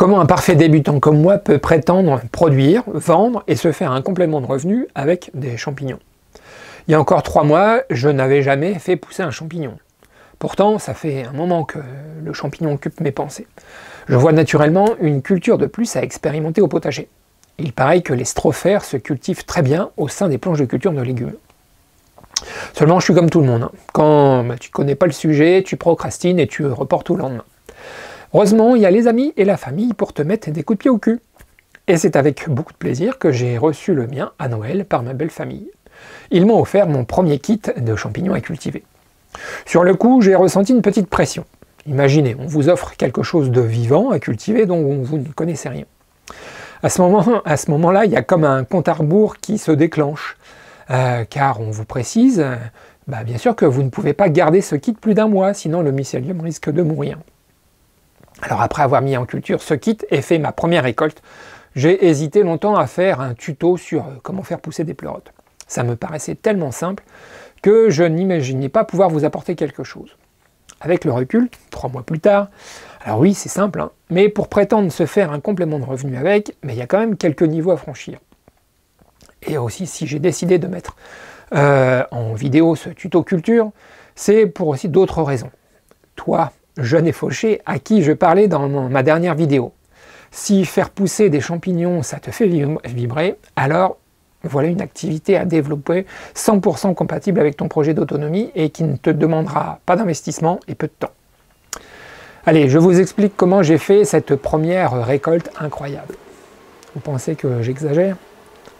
Comment un parfait débutant comme moi peut prétendre produire, vendre et se faire un complément de revenu avec des champignons? Il y a encore 3 mois, je n'avais jamais fait pousser un champignon. Pourtant, ça fait un moment que le champignon occupe mes pensées. Je vois naturellement une culture de plus à expérimenter au potager. Il paraît que les strophères se cultivent très bien au sein des planches de culture de légumes. Seulement, je suis comme tout le monde. Quand tu connais pas le sujet, tu procrastines et tu reportes au lendemain. Heureusement, il y a les amis et la famille pour te mettre des coups de pied au cul. Et c'est avec beaucoup de plaisir que j'ai reçu le mien à Noël par ma belle famille. Ils m'ont offert mon premier kit de champignons à cultiver. Sur le coup, j'ai ressenti une petite pression. Imaginez, on vous offre quelque chose de vivant à cultiver dont vous ne connaissez rien. À ce moment-là, il y a comme un compte à rebours qui se déclenche. Car on vous précise, bien sûr que vous ne pouvez pas garder ce kit plus d'un mois, sinon le mycélium risque de mourir. Alors après avoir mis en culture ce kit et fait ma première récolte, j'ai hésité longtemps à faire un tuto sur comment faire pousser des pleurotes. Ça me paraissait tellement simple que je n'imaginais pas pouvoir vous apporter quelque chose. Avec le recul, 3 mois plus tard, alors oui c'est simple, mais pour prétendre se faire un complément de revenu avec, il y a quand même quelques niveaux à franchir. Et aussi si j'ai décidé de mettre en vidéo ce tuto culture, c'est pour aussi d'autres raisons. Toi, jeune et fauché, à qui je parlais dans ma dernière vidéo. Si faire pousser des champignons, ça te fait vibrer, alors voilà une activité à développer 100% compatible avec ton projet d'autonomie et qui ne te demandera pas d'investissement et peu de temps. Allez, je vous explique comment j'ai fait cette première récolte incroyable. Vous pensez que j'exagère?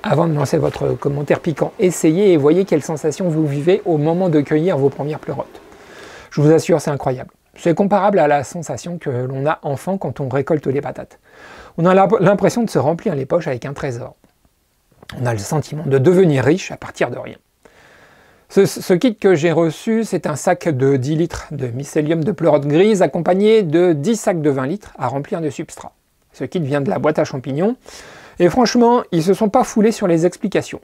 Avant de lancer votre commentaire piquant, essayez et voyez quelle sensation vous vivez au moment de cueillir vos premières pleurotes. Je vous assure, c'est incroyable. C'est comparable à la sensation que l'on a enfant quand on récolte les patates. On a l'impression de se remplir les poches avec un trésor. On a le sentiment de devenir riche à partir de rien. Ce kit que j'ai reçu, c'est un sac de 10 litres de mycélium de pleurotes grises accompagné de 10 sacs de 20 litres à remplir de substrat. Ce kit vient de la boîte à champignons et franchement, ils ne se sont pas foulés sur les explications.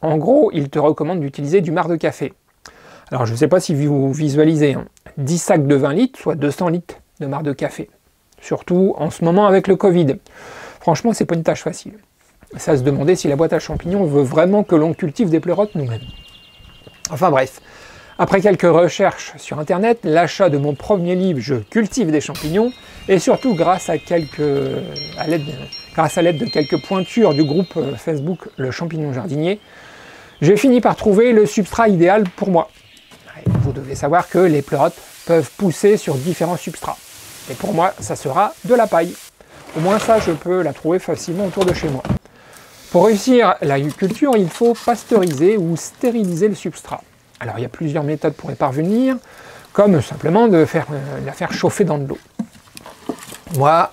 En gros, ils te recommandent d'utiliser du marc de café. Alors je ne sais pas si vous visualisez, 10 sacs de 20 litres, soit 200 litres de marc de café. Surtout en ce moment avec le Covid. Franchement, c'est pas une tâche facile. Ça se demander si la boîte à champignons veut vraiment que l'on cultive des pleurotes nous-mêmes. Enfin bref, après quelques recherches sur internet, l'achat de mon premier livre « Je cultive des champignons » et surtout grâce à l'aide de quelques pointures du groupe Facebook Le Champignon Jardinier, j'ai fini par trouver le substrat idéal pour moi. Vous devez savoir que les pleurotes peuvent pousser sur différents substrats. Et pour moi, ça sera de la paille. Au moins ça, je peux la trouver facilement autour de chez moi. Pour réussir l'agriculture, il faut pasteuriser ou stériliser le substrat. Alors il y a plusieurs méthodes pour y parvenir, comme simplement de la faire chauffer dans de l'eau. Moi,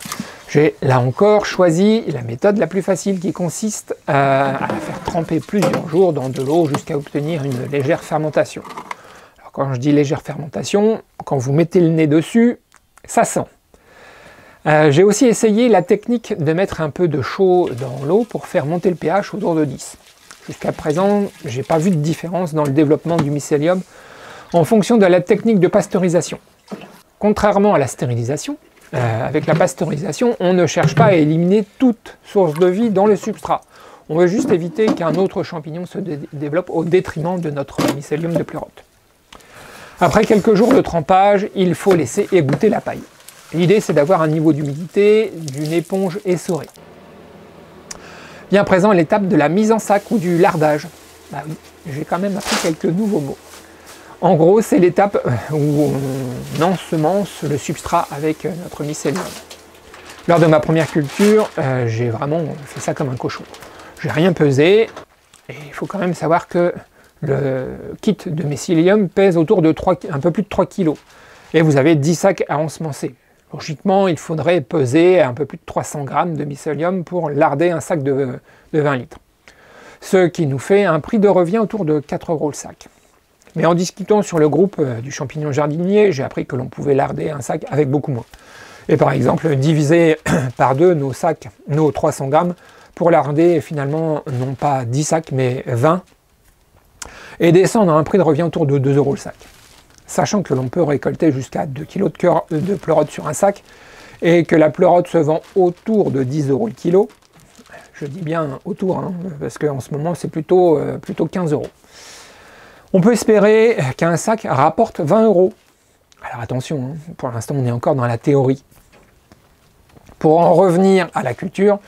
j'ai là encore choisi la méthode la plus facile qui consiste à la faire tremper plusieurs jours dans de l'eau jusqu'à obtenir une légère fermentation. Alors quand je dis légère fermentation, quand vous mettez le nez dessus, ça sent. J'ai aussi essayé la technique de mettre un peu de chaud dans l'eau pour faire monter le pH autour de 10. Jusqu'à présent, je n'ai pas vu de différence dans le développement du mycélium en fonction de la technique de pasteurisation. Contrairement à la stérilisation, avec la pasteurisation, on ne cherche pas à éliminer toute source de vie dans le substrat. On veut juste éviter qu'un autre champignon se développe au détriment de notre mycélium de pleurote. Après quelques jours de trempage, il faut laisser égoutter la paille. L'idée, c'est d'avoir un niveau d'humidité d'une éponge essorée. Bien présent l'étape de la mise en sac ou du lardage. Bah oui, j'ai quand même appris quelques nouveaux mots. En gros, c'est l'étape où on ensemence le substrat avec notre mycélium. Lors de ma première culture, j'ai vraiment fait ça comme un cochon. J'ai rien pesé, et il faut quand même savoir que le kit de mycélium pèse autour de un peu plus de 3 kg. Et vous avez 10 sacs à ensemencer. Logiquement, il faudrait peser un peu plus de 300 grammes de mycélium pour larder un sac de 20 litres. Ce qui nous fait un prix de revient autour de 4 € le sac. Mais en discutant sur le groupe du champignon jardinier, j'ai appris que l'on pouvait larder un sac avec beaucoup moins. Et par exemple, diviser par 2 nos 300 grammes pour larder finalement non pas 10 sacs mais 20 et descendre à un prix de revient autour de 2 € le sac. Sachant que l'on peut récolter jusqu'à 2 kg de pleurotes sur un sac et que la pleurote se vend autour de 10 € le kilo, je dis bien autour, hein, parce qu'en ce moment c'est plutôt 15 €. On peut espérer qu'un sac rapporte 20 €. Alors attention, hein, pour l'instant on est encore dans la théorie. Pour en revenir à la culture,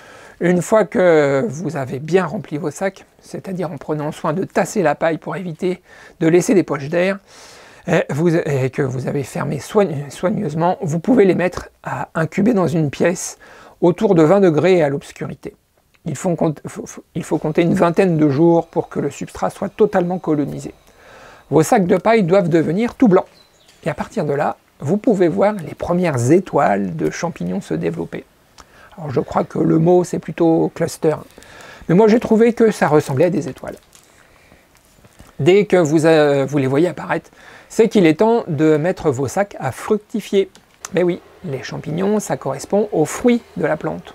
une fois que vous avez bien rempli vos sacs, c'est-à-dire en prenant soin de tasser la paille pour éviter de laisser des poches d'air, et que vous avez fermé soigneusement, vous pouvez les mettre à incuber dans une pièce autour de 20 degrés à l'obscurité. Il faut compter une vingtaine de jours pour que le substrat soit totalement colonisé. Vos sacs de paille doivent devenir tout blancs. Et à partir de là, vous pouvez voir les premières étoiles de champignons se développer. Alors je crois que le mot c'est plutôt cluster. Mais moi j'ai trouvé que ça ressemblait à des étoiles. Dès que vous les voyez apparaître, c'est qu'il est temps de mettre vos sacs à fructifier. Mais oui, les champignons, ça correspond aux fruits de la plante.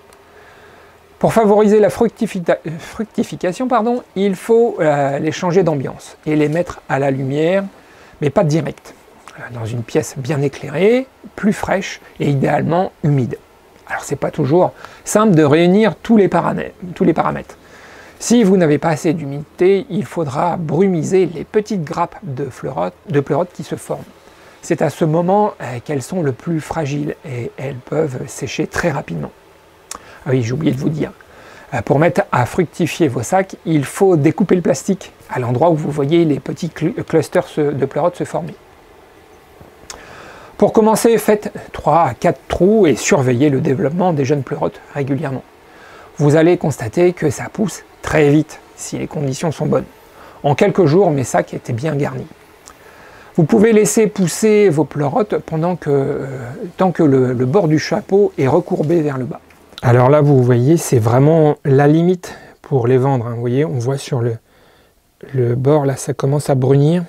Pour favoriser la fructification, il faut les changer d'ambiance et les mettre à la lumière, mais pas direct. Dans une pièce bien éclairée, plus fraîche et idéalement humide. Alors c'est pas toujours simple de réunir tous les paramètres. Si vous n'avez pas assez d'humidité, il faudra brumiser les petites grappes de pleurote qui se forment. C'est à ce moment qu'elles sont le plus fragiles et elles peuvent sécher très rapidement. Ah oui, j'ai oublié de vous dire. Pour mettre à fructifier vos sacs, il faut découper le plastique à l'endroit où vous voyez les petits clusters de pleurote se former. Pour commencer, faites 3 à 4 trous et surveillez le développement des jeunes pleurotes régulièrement. Vous allez constater que ça pousse très vite si les conditions sont bonnes. En quelques jours, mes sacs étaient bien garnis. Vous pouvez laisser pousser vos pleurotes tant que le bord du chapeau est recourbé vers le bas. Alors là, vous voyez, c'est vraiment la limite pour les vendre. Hein. Vous voyez, on voit sur le bord, là, ça commence à brunir.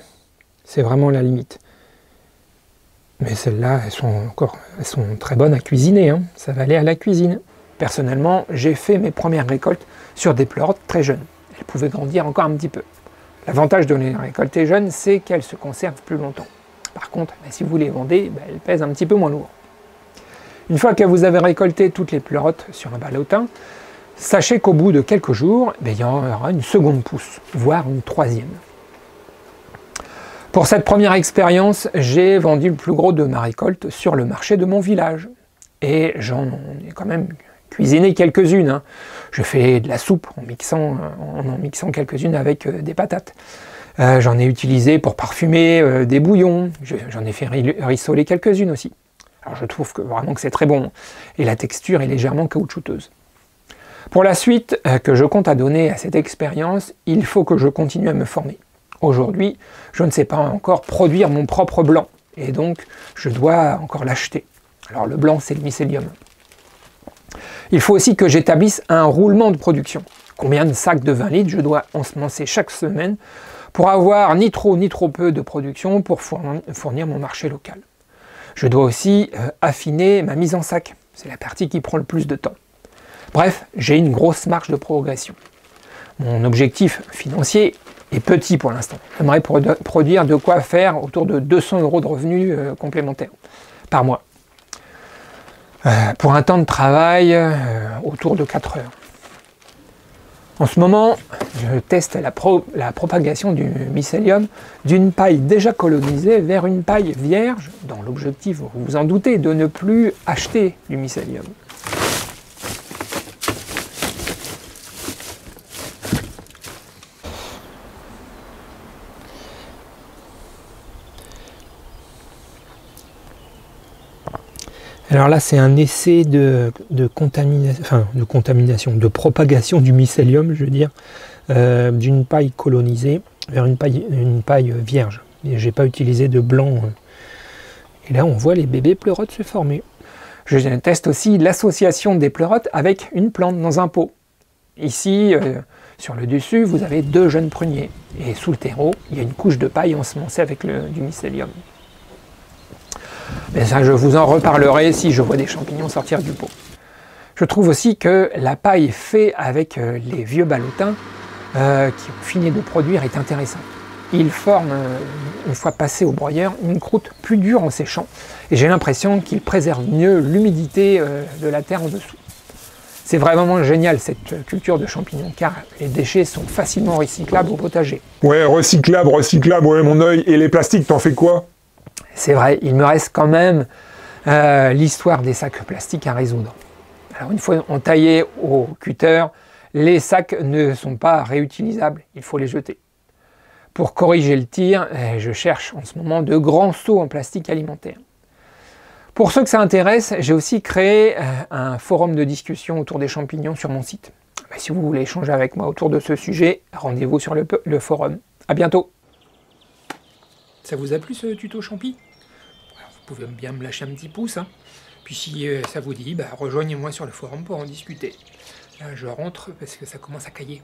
C'est vraiment la limite. Mais celles-là, elles sont très bonnes à cuisiner. Hein. Ça va aller à la cuisine. Personnellement, j'ai fait mes premières récoltes sur des pleurotes très jeunes. Elles pouvaient grandir encore un petit peu. L'avantage de les récolter jeunes, c'est qu'elles se conservent plus longtemps. Par contre, si vous les vendez, elles pèsent un petit peu moins lourd. Une fois que vous avez récolté toutes les pleurotes sur un ballotin, sachez qu'au bout de quelques jours, il y aura une seconde pousse, voire une troisième. Pour cette première expérience, j'ai vendu le plus gros de ma récolte sur le marché de mon village. Et j'en ai quand même cuisiné quelques-unes. Hein. Je fais de la soupe en mixant quelques-unes avec des patates. J'en ai utilisé pour parfumer des bouillons. J'en ai fait rissoler quelques-unes aussi. Alors je trouve vraiment que c'est très bon. Et la texture est légèrement caoutchouteuse. Pour la suite que je compte à donner à cette expérience, il faut que je continue à me former. Aujourd'hui, je ne sais pas encore produire mon propre blanc. Et donc, je dois encore l'acheter. Alors le blanc, c'est le mycélium. Il faut aussi que j'établisse un roulement de production. Combien de sacs de 20 litres je dois ensemencer chaque semaine pour avoir ni trop peu de production pour fournir mon marché local. Je dois aussi affiner ma mise en sac. C'est la partie qui prend le plus de temps. Bref, j'ai une grosse marge de progression. Mon objectif financier est petit pour l'instant. J'aimerais produire de quoi faire autour de 200 € de revenus complémentaires par mois. Pour un temps de travail autour de 4 heures. En ce moment, je teste la propagation du mycélium d'une paille déjà colonisée vers une paille vierge, dans l'objectif, vous vous en doutez, de ne plus acheter du mycélium. Alors là, c'est un essai de propagation du mycélium, je veux dire, d'une paille colonisée vers une paille vierge. Et j'ai pas utilisé de blanc. Et là, on voit les bébés pleurotes se former. Je teste aussi l'association des pleurotes avec une plante dans un pot. Ici, sur le dessus, vous avez 2 jeunes pruniers. Et sous le terreau, il y a une couche de paille ensemencée avec du mycélium. Mais ça, je vous en reparlerai si je vois des champignons sortir du pot. Je trouve aussi que la paille faite avec les vieux ballotins qui ont fini de produire est intéressante. ils forment, une fois passés au broyeur, une croûte plus dure en séchant. Et j'ai l'impression qu'ils préservent mieux l'humidité de la terre en dessous. C'est vraiment génial cette culture de champignons, car les déchets sont facilement recyclables au potager. Ouais, recyclable, ouais, mon œil. Et les plastiques, t'en fais quoi? C'est vrai, il me reste quand même l'histoire des sacs plastiques à résoudre. Alors une fois entaillés au cutter, les sacs ne sont pas réutilisables, il faut les jeter. Pour corriger le tir, je cherche en ce moment de grands seaux en plastique alimentaire. Pour ceux que ça intéresse, j'ai aussi créé un forum de discussion autour des champignons sur mon site. Si vous voulez échanger avec moi autour de ce sujet, rendez-vous sur le forum. À bientôt. Ça vous a plu ce tuto champi? Vous pouvez bien me lâcher un petit pouce. Puis si ça vous dit, rejoignez-moi sur le forum pour en discuter. Là, je rentre parce que ça commence à cailler.